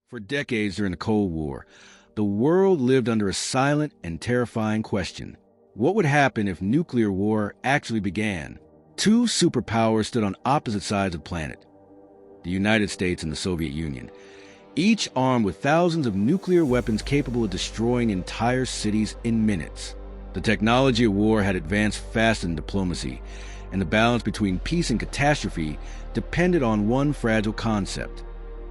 For decades during the Cold War, the world lived under a silent and terrifying question. What would happen if nuclear war actually began? Two superpowers stood on opposite sides of the planet, the United States and the Soviet Union, each armed with thousands of nuclear weapons capable of destroying entire cities in minutes. The technology of war had advanced faster than diplomacy, and the balance between peace and catastrophe depended on one fragile concept: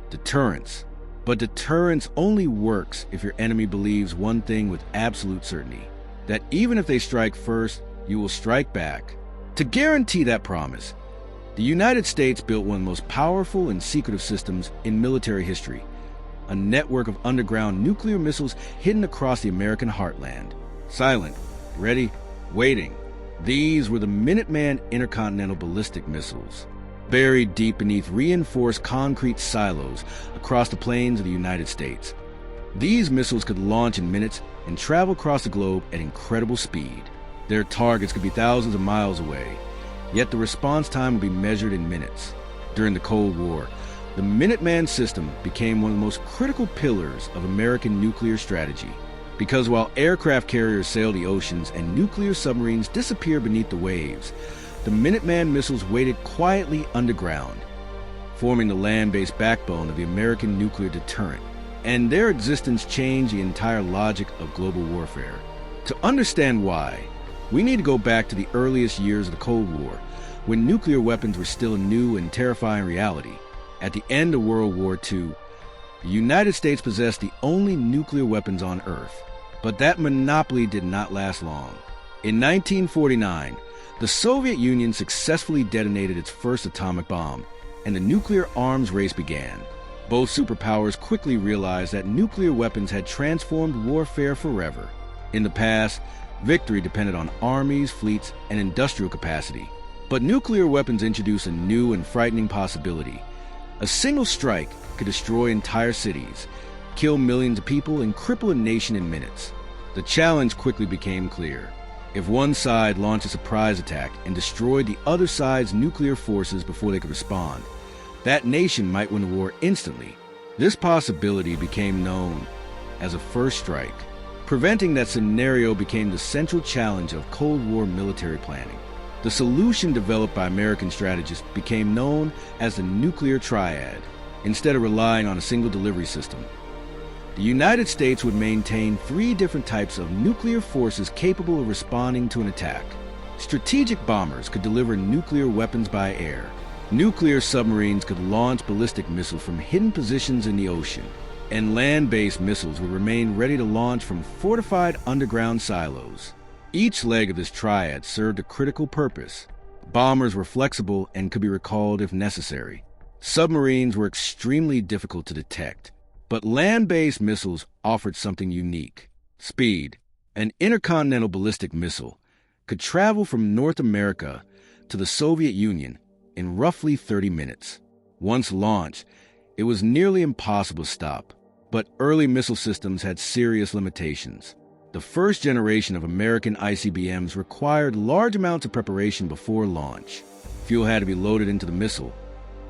deterrence. But deterrence only works if your enemy believes one thing with absolute certainty: that even if they strike first, you will strike back. To guarantee that promise, the United States built one of the most powerful and secretive systems in military history: a network of underground nuclear missiles hidden across the American heartland. Silent, ready, waiting. These were the Minuteman intercontinental ballistic missiles, buried deep beneath reinforced concrete silos across the plains of the United States. These missiles could launch in minutes and travel across the globe at incredible speed. Their targets could be thousands of miles away, yet the response time would be measured in minutes. During the Cold War, the Minuteman system became one of the most critical pillars of American nuclear strategy. Because while aircraft carriers sailed the oceans and nuclear submarines disappeared beneath the waves, the Minuteman missiles waited quietly underground, forming the land-based backbone of the American nuclear deterrent. And their existence changed the entire logic of global warfare. To understand why, we need to go back to the earliest years of the Cold War, when nuclear weapons were still a new and terrifying reality. At the end of World War II, the United States possessed the only nuclear weapons on Earth. But that monopoly did not last long. In 1949, the Soviet Union successfully detonated its first atomic bomb, and the nuclear arms race began. Both superpowers quickly realized that nuclear weapons had transformed warfare forever. In the past, victory depended on armies, fleets, and industrial capacity. But nuclear weapons introduced a new and frightening possibility. A single strike could destroy entire cities, kill millions of people, and cripple a nation in minutes. The challenge quickly became clear. If one side launched a surprise attack and destroyed the other side's nuclear forces before they could respond, that nation might win the war instantly. This possibility became known as a first strike. Preventing that scenario became the central challenge of Cold War military planning. The solution developed by American strategists became known as the nuclear triad. Instead of relying on a single delivery system, the United States would maintain three different types of nuclear forces capable of responding to an attack. Strategic bombers could deliver nuclear weapons by air. Nuclear submarines could launch ballistic missiles from hidden positions in the ocean. And land-based missiles would remain ready to launch from fortified underground silos. Each leg of this triad served a critical purpose. Bombers were flexible and could be recalled if necessary. Submarines were extremely difficult to detect. But land-based missiles offered something unique: speed. An intercontinental ballistic missile could travel from North America to the Soviet Union in roughly 30 minutes. Once launched, it was nearly impossible to stop. But early missile systems had serious limitations. The first generation of American ICBMs required large amounts of preparation before launch. Fuel had to be loaded into the missile.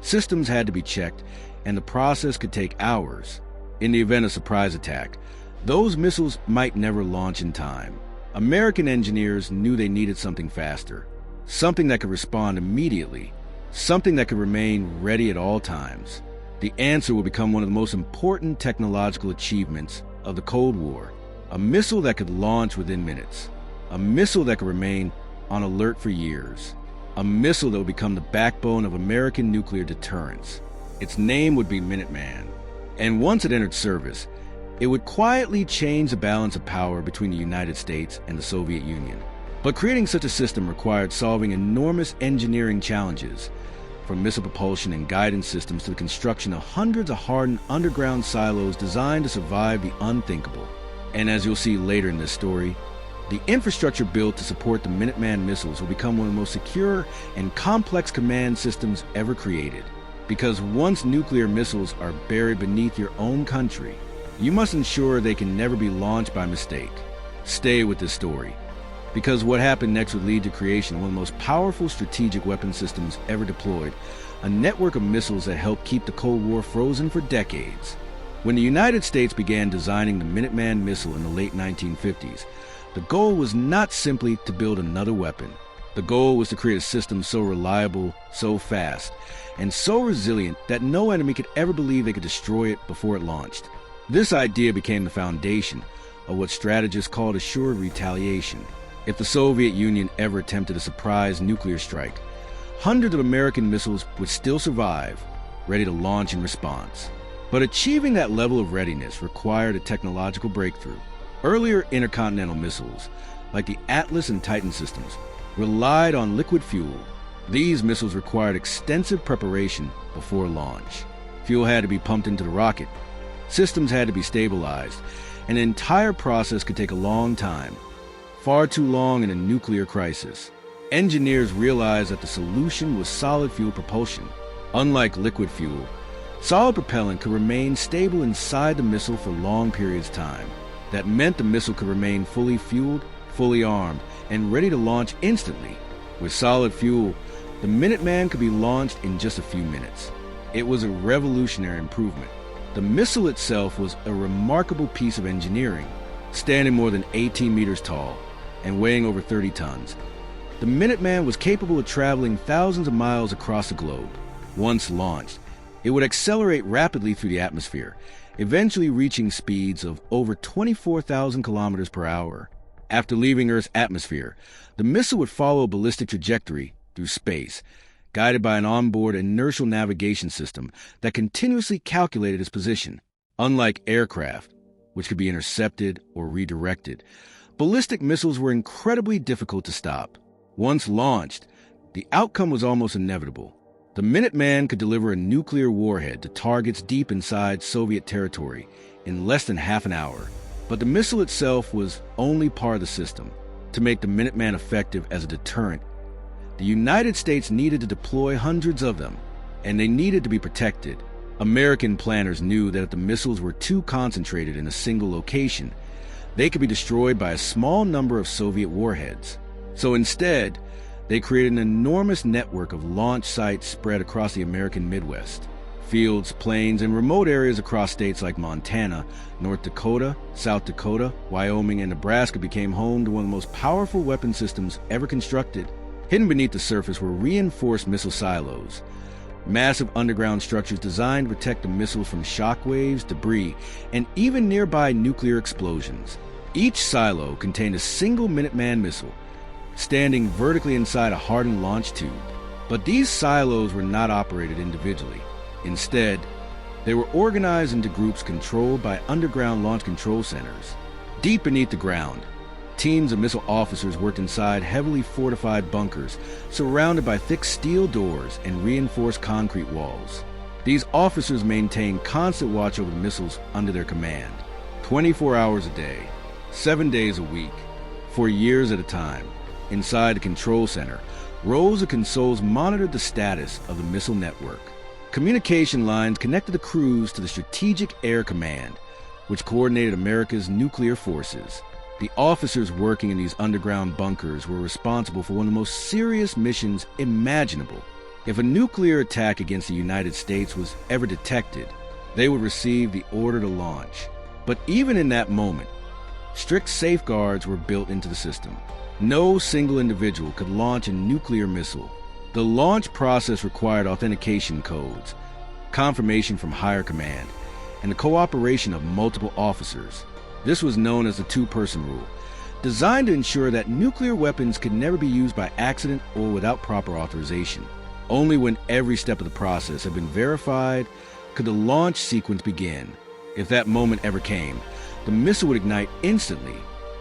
Systems had to be checked, and the process could take hours. In the event of a surprise attack, those missiles might never launch in time. American engineers knew they needed something faster, something that could respond immediately, something that could remain ready at all times. The answer would become one of the most important technological achievements of the Cold War: a missile that could launch within minutes, a missile that could remain on alert for years, a missile that would become the backbone of American nuclear deterrence. Its name would be Minuteman. And once it entered service, it would quietly change the balance of power between the United States and the Soviet Union. But creating such a system required solving enormous engineering challenges, from missile propulsion and guidance systems to the construction of hundreds of hardened underground silos designed to survive the unthinkable. And as you'll see later in this story, the infrastructure built to support the Minuteman missiles will become one of the most secure and complex command systems ever created. Because once nuclear missiles are buried beneath your own country, you must ensure they can never be launched by mistake. Stay with this story, because what happened next would lead to creation of one of the most powerful strategic weapon systems ever deployed, a network of missiles that helped keep the Cold War frozen for decades. When the United States began designing the Minuteman missile in the late 1950s, the goal was not simply to build another weapon. The goal was to create a system so reliable, so fast, and so resilient that no enemy could ever believe they could destroy it before it launched. This idea became the foundation of what strategists called assured retaliation. If the Soviet Union ever attempted a surprise nuclear strike, hundreds of American missiles would still survive, ready to launch in response. But achieving that level of readiness required a technological breakthrough. Earlier intercontinental missiles, like the Atlas and Titan systems, relied on liquid fuel. These missiles required extensive preparation before launch. Fuel had to be pumped into the rocket, systems had to be stabilized, and the entire process could take a long time, far too long in a nuclear crisis. Engineers realized that the solution was solid fuel propulsion. Unlike liquid fuel, solid propellant could remain stable inside the missile for long periods of time. That meant the missile could remain fully fueled, fully armed, and ready to launch instantly. With solid fuel, the Minuteman could be launched in just a few minutes. It was a revolutionary improvement. The missile itself was a remarkable piece of engineering, standing more than 18 meters tall and weighing over 30 tons. The Minuteman was capable of traveling thousands of miles across the globe. Once launched, it would accelerate rapidly through the atmosphere, eventually reaching speeds of over 24,000 kilometers per hour. After leaving Earth's atmosphere, the missile would follow a ballistic trajectory through space, guided by an onboard inertial navigation system that continuously calculated its position. Unlike aircraft, which could be intercepted or redirected, ballistic missiles were incredibly difficult to stop. Once launched, the outcome was almost inevitable. The Minuteman could deliver a nuclear warhead to targets deep inside Soviet territory in less than half an hour. But the missile itself was only part of the system. To make the Minuteman effective as a deterrent, the United States needed to deploy hundreds of them, and they needed to be protected. American planners knew that if the missiles were too concentrated in a single location, they could be destroyed by a small number of Soviet warheads. So instead, they created an enormous network of launch sites spread across the American Midwest. Fields, plains, and remote areas across states like Montana, North Dakota, South Dakota, Wyoming, and Nebraska became home to one of the most powerful weapon systems ever constructed. Hidden beneath the surface were reinforced missile silos, massive underground structures designed to protect the missiles from shockwaves, debris, and even nearby nuclear explosions. Each silo contained a single Minuteman missile, standing vertically inside a hardened launch tube. But these silos were not operated individually. Instead, they were organized into groups controlled by underground launch control centers. Deep beneath the ground, teams of missile officers worked inside heavily fortified bunkers surrounded by thick steel doors and reinforced concrete walls. These officers maintained constant watch over the missiles under their command, 24 hours a day, 7 days a week, for years at a time. Inside the control center, rows of consoles monitored the status of the missile network. Communication lines connected the crews to the Strategic Air Command, which coordinated America's nuclear forces. The officers working in these underground bunkers were responsible for one of the most serious missions imaginable. If a nuclear attack against the United States was ever detected, they would receive the order to launch. But even in that moment, strict safeguards were built into the system. No single individual could launch a nuclear missile. The launch process required authentication codes, confirmation from higher command, and the cooperation of multiple officers. This was known as the two-person rule, designed to ensure that nuclear weapons could never be used by accident or without proper authorization. Only when every step of the process had been verified could the launch sequence begin. If that moment ever came, the missile would ignite instantly,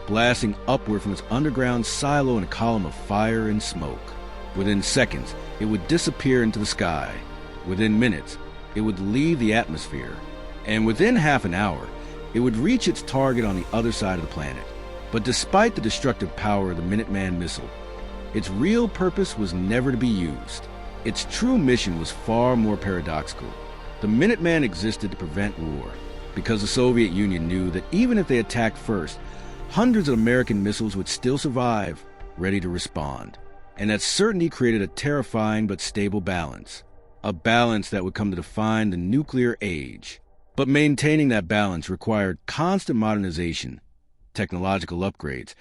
blasting upward from its underground silo in a column of fire and smoke. Within seconds, it would disappear into the sky. Within minutes, it would leave the atmosphere. And within half an hour, it would reach its target on the other side of the planet. But despite the destructive power of the Minuteman missile, its real purpose was never to be used. Its true mission was far more paradoxical. The Minuteman existed to prevent war, because the Soviet Union knew that even if they attacked first, hundreds of American missiles would still survive, ready to respond. And that certainty created a terrifying but stable balance, a balance that would come to define the nuclear age. But maintaining that balance required constant modernization, technological upgrades,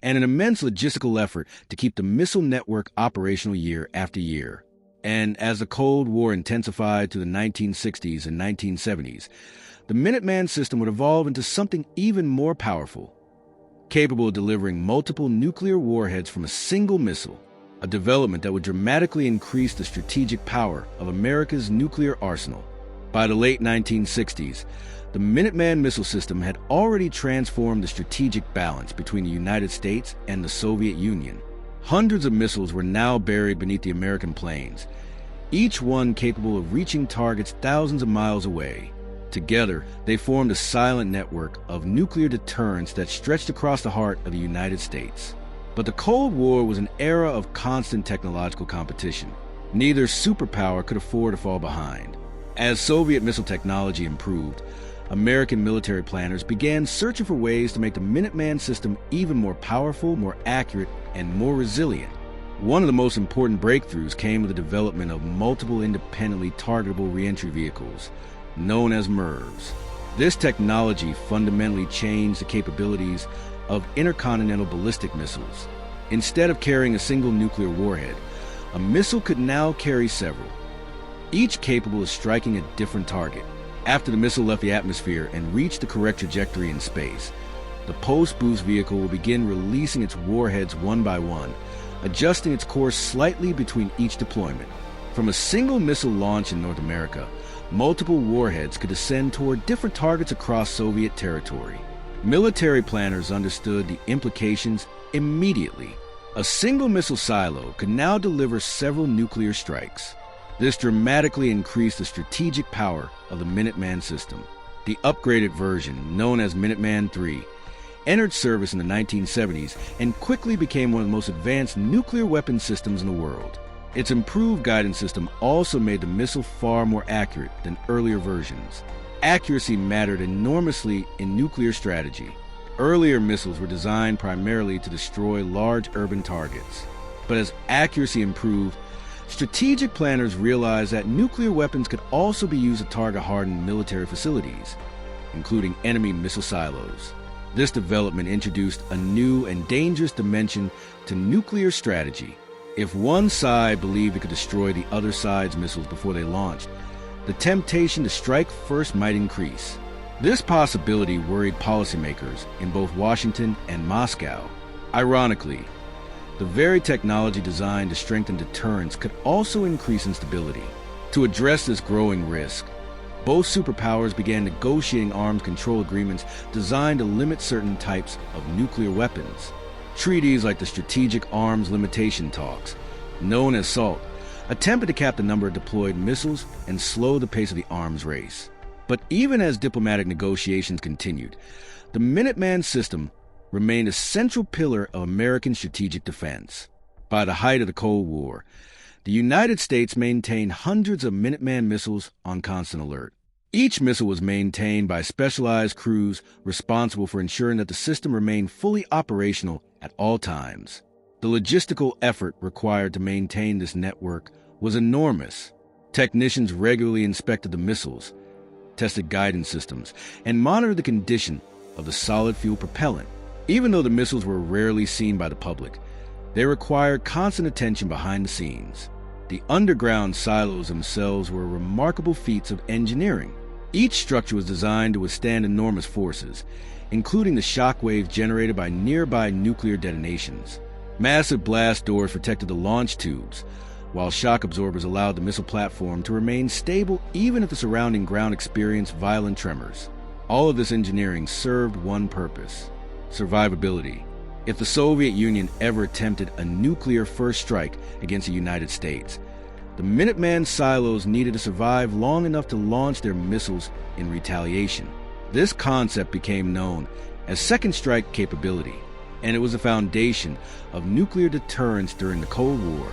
and an immense logistical effort to keep the missile network operational year after year. And as the Cold War intensified to the 1960s and 1970s, the Minuteman system would evolve into something even more powerful, capable of delivering multiple nuclear warheads from a single missile, a development that would dramatically increase the strategic power of America's nuclear arsenal. By the late 1960s, the Minuteman missile system had already transformed the strategic balance between the United States and the Soviet Union. Hundreds of missiles were now buried beneath the American plains, each one capable of reaching targets thousands of miles away. Together, they formed a silent network of nuclear deterrents that stretched across the heart of the United States. But the Cold War was an era of constant technological competition. Neither superpower could afford to fall behind. As Soviet missile technology improved, American military planners began searching for ways to make the Minuteman system even more powerful, more accurate, and more resilient. One of the most important breakthroughs came with the development of multiple independently targetable reentry vehicles, known as MIRVs. This technology fundamentally changed the capabilities of intercontinental ballistic missiles. Instead of carrying a single nuclear warhead, a missile could now carry several, each capable of striking a different target. After the missile left the atmosphere and reached the correct trajectory in space, the post-boost vehicle will begin releasing its warheads one by one, adjusting its course slightly between each deployment. From a single missile launch in North America, multiple warheads could descend toward different targets across Soviet territory. Military planners understood the implications immediately. A single missile silo could now deliver several nuclear strikes. This dramatically increased the strategic power of the Minuteman system. The upgraded version, known as Minuteman III, entered service in the 1970s and quickly became one of the most advanced nuclear weapon systems in the world. Its improved guidance system also made the missile far more accurate than earlier versions. Accuracy mattered enormously in nuclear strategy. Earlier missiles were designed primarily to destroy large urban targets. But as accuracy improved, strategic planners realized that nuclear weapons could also be used to target hardened military facilities, including enemy missile silos. This development introduced a new and dangerous dimension to nuclear strategy. If one side believed it could destroy the other side's missiles before they launched, the temptation to strike first might increase. This possibility worried policymakers in both Washington and Moscow. Ironically, the very technology designed to strengthen deterrence could also increase instability. To address this growing risk, both superpowers began negotiating arms control agreements designed to limit certain types of nuclear weapons. Treaties like the Strategic Arms Limitation Talks, known as SALT, attempted to cap the number of deployed missiles and slow the pace of the arms race. But even as diplomatic negotiations continued, the Minuteman system remained a central pillar of American strategic defense. By the height of the Cold War, the United States maintained hundreds of Minuteman missiles on constant alert. Each missile was maintained by specialized crews responsible for ensuring that the system remained fully operational at all times. The logistical effort required to maintain this network was enormous. Technicians regularly inspected the missiles, tested guidance systems, and monitored the condition of the solid fuel propellant. Even though the missiles were rarely seen by the public, they required constant attention behind the scenes. The underground silos themselves were remarkable feats of engineering. Each structure was designed to withstand enormous forces, including the shock waves generated by nearby nuclear detonations. Massive blast doors protected the launch tubes, while shock absorbers allowed the missile platform to remain stable even if the surrounding ground experienced violent tremors. All of this engineering served one purpose: survivability. If the Soviet Union ever attempted a nuclear first strike against the United States, the Minuteman silos needed to survive long enough to launch their missiles in retaliation. This concept became known as second strike capability, and it was the foundation of nuclear deterrence during the Cold War.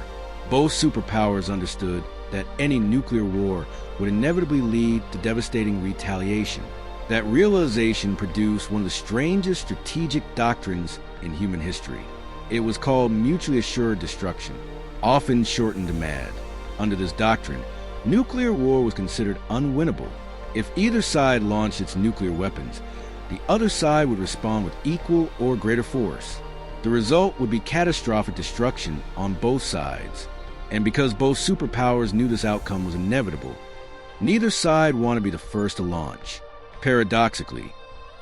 Both superpowers understood that any nuclear war would inevitably lead to devastating retaliation. That realization produced one of the strangest strategic doctrines in human history. It was called mutually assured destruction, often shortened to MAD. Under this doctrine, nuclear war was considered unwinnable. If either side launched its nuclear weapons, the other side would respond with equal or greater force. The result would be catastrophic destruction on both sides. And because both superpowers knew this outcome was inevitable, neither side wanted to be the first to launch. Paradoxically,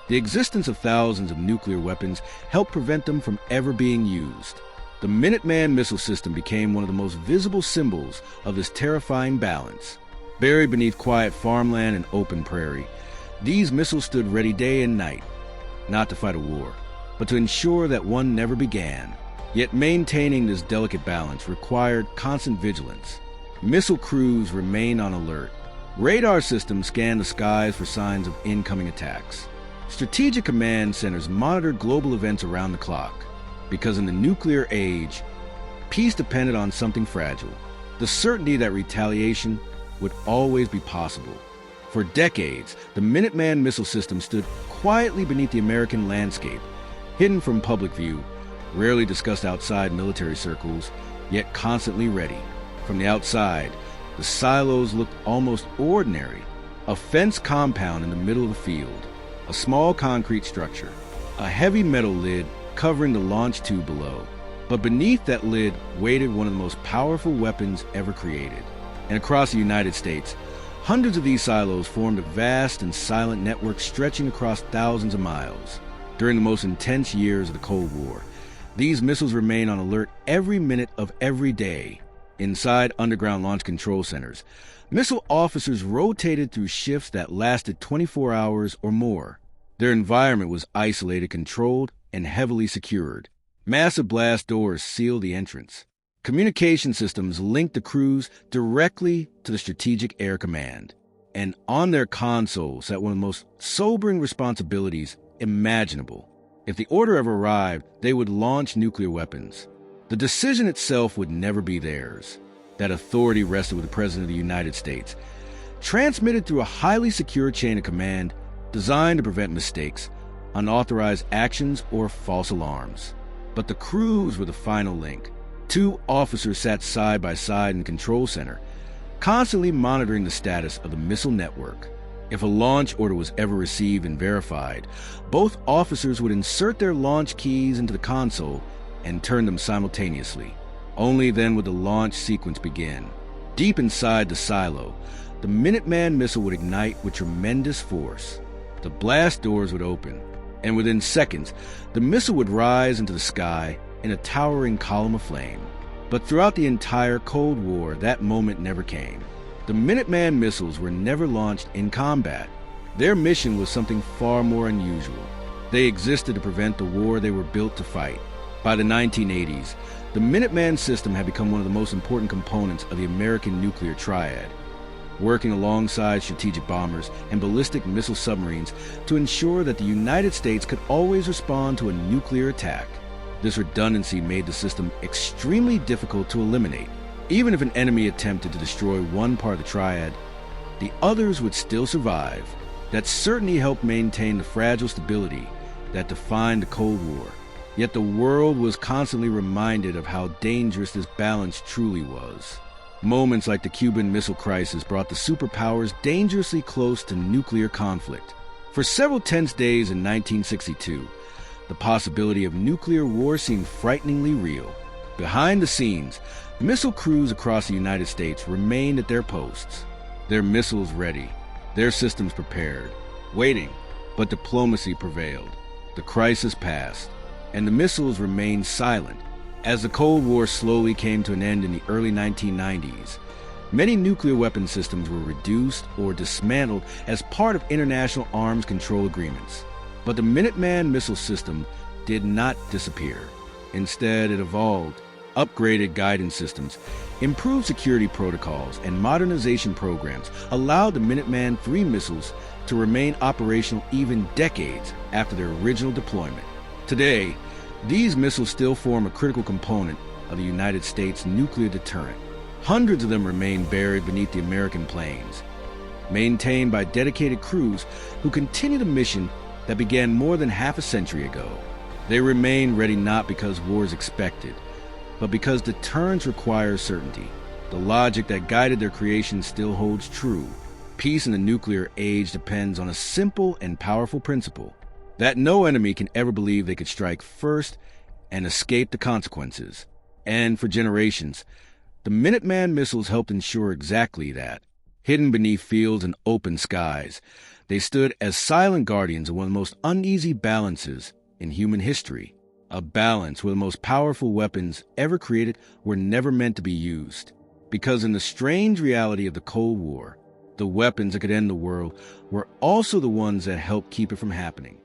the existence of thousands of nuclear weapons helped prevent them from ever being used. The Minuteman missile system became one of the most visible symbols of this terrifying balance. Buried beneath quiet farmland and open prairie, these missiles stood ready day and night, not to fight a war, but to ensure that one never began. Yet maintaining this delicate balance required constant vigilance. Missile crews remained on alert. Radar systems scanned the skies for signs of incoming attacks. Strategic command centers monitored global events around the clock, because in the nuclear age, peace depended on something fragile, the certainty that retaliation would always be possible. For decades, the Minuteman missile system stood quietly beneath the American landscape, hidden from public view, rarely discussed outside military circles, yet constantly ready. From the outside, the silos looked almost ordinary. A fenced compound in the middle of the field, a small concrete structure, a heavy metal lid covering the launch tube below. But beneath that lid waited one of the most powerful weapons ever created. And across the United States, hundreds of these silos formed a vast and silent network stretching across thousands of miles. During the most intense years of the Cold War, these missiles remained on alert every minute of every day. Inside underground launch control centers, missile officers rotated through shifts that lasted 24 hours or more. Their environment was isolated, controlled, and heavily secured. Massive blast doors sealed the entrance. Communication systems linked the crews directly to the Strategic Air Command. And on their consoles sat one of the most sobering responsibilities imaginable. If the order ever arrived, they would launch nuclear weapons. The decision itself would never be theirs. That authority rested with the President of the United States, transmitted through a highly secure chain of command designed to prevent mistakes, unauthorized actions, or false alarms. But the crews were the final link. Two officers sat side by side in the control center, constantly monitoring the status of the missile network. If a launch order was ever received and verified, both officers would insert their launch keys into the console and turn them simultaneously. Only then would the launch sequence begin. Deep inside the silo, the Minuteman missile would ignite with tremendous force. The blast doors would open, and within seconds, the missile would rise into the sky in a towering column of flame. But throughout the entire Cold War, that moment never came. The Minuteman missiles were never launched in combat. Their mission was something far more unusual. They existed to prevent the war they were built to fight. By the 1980s, the Minuteman system had become one of the most important components of the American nuclear triad, working alongside strategic bombers and ballistic missile submarines to ensure that the United States could always respond to a nuclear attack. This redundancy made the system extremely difficult to eliminate. Even if an enemy attempted to destroy one part of the triad, the others would still survive. That certainty helped maintain the fragile stability that defined the Cold War. Yet the world was constantly reminded of how dangerous this balance truly was. Moments like the Cuban Missile Crisis brought the superpowers dangerously close to nuclear conflict. For several tense days in 1962, the possibility of nuclear war seemed frighteningly real. Behind the scenes, missile crews across the United States remained at their posts, their missiles ready, their systems prepared, waiting. But diplomacy prevailed. The crisis passed, and the missiles remained silent. As the Cold War slowly came to an end in the early 1990s, many nuclear weapon systems were reduced or dismantled as part of international arms control agreements. But the Minuteman missile system did not disappear. Instead, it evolved. Upgraded guidance systems, improved security protocols, and modernization programs allowed the Minuteman III missiles to remain operational even decades after their original deployment. Today, these missiles still form a critical component of the United States nuclear deterrent. Hundreds of them remain buried beneath the American plains, maintained by dedicated crews who continue the mission that began more than half a century ago. They remain ready not because war is expected, but because deterrence requires certainty. The logic that guided their creation still holds true. peace in the nuclear age depends on a simple and powerful principle: that no enemy can ever believe they could strike first and escape the consequences. And for generations, the Minuteman missiles helped ensure exactly that. Hidden beneath fields and open skies, they stood as silent guardians of one of the most uneasy balances in human history. A balance where the most powerful weapons ever created were never meant to be used. Because in the strange reality of the Cold War, the weapons that could end the world were also the ones that helped keep it from happening.